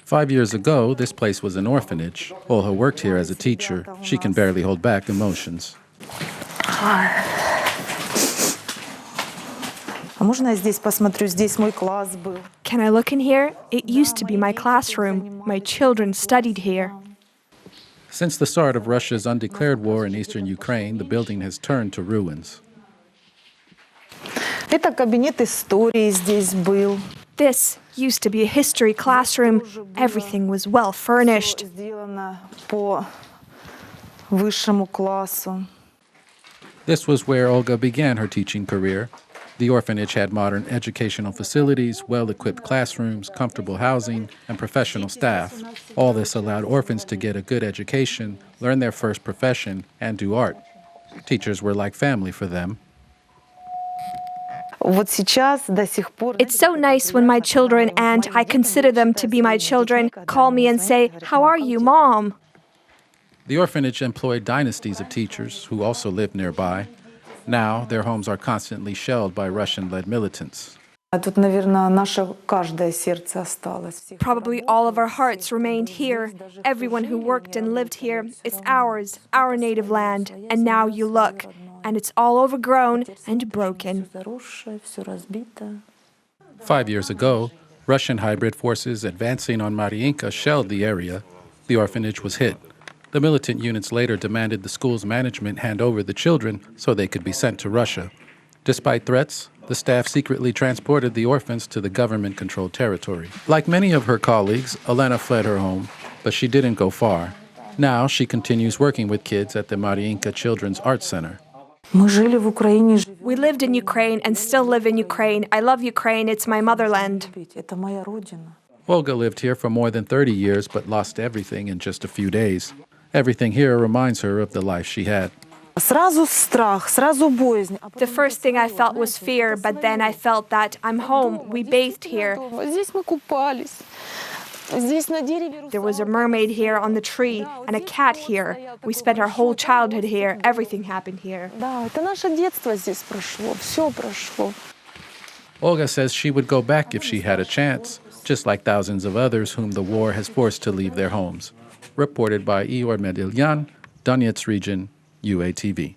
5 years ago, this place was an orphanage. Olga worked here as a teacher. She can barely hold back emotions. Can I look in here? It used to be my classroom. My children studied here. Since the start of Russia's undeclared war in eastern Ukraine, the building has turned to ruins. This used to be a history classroom. Everything was well furnished. This was where Olga began her teaching career. The orphanage had modern educational facilities, well-equipped classrooms, comfortable housing, and professional staff. All this allowed orphans to get a good education, learn their first profession, and do art. Teachers were like family for them. It's so nice when my children, and I consider them to be my children, call me and say, "How are you, Mom?" The orphanage employed dynasties of teachers who also lived nearby. Now, their homes are constantly shelled by Russian-led militants. Probably all of our hearts remained here. Everyone who worked and lived here. It's ours, our native land. And now you look, and it's all overgrown and broken. 5 years ago, Russian hybrid forces advancing on Maryinka shelled the area. The orphanage was hit. The militant units later demanded the school's management hand over the children so they could be sent to Russia. Despite threats, the staff secretly transported the orphans to the government-controlled territory. Like many of her colleagues, Elena fled her home, but she didn't go far. Now she continues working with kids at the Maryinka Children's Art Center. We lived in Ukraine and still live in Ukraine. I love Ukraine. It's my motherland. Olga lived here for more than 30 years but lost everything in just a few days. Everything here reminds her of the life she had. The first thing I felt was fear, but then I felt that I'm home. We bathed here. There was a mermaid here on the tree and a cat here. We spent our whole childhood here. Everything happened here. Olga says she would go back if she had a chance, just like thousands of others whom the war has forced to leave their homes. Reported by Ihor Medilyan, Donetsk region, UATV.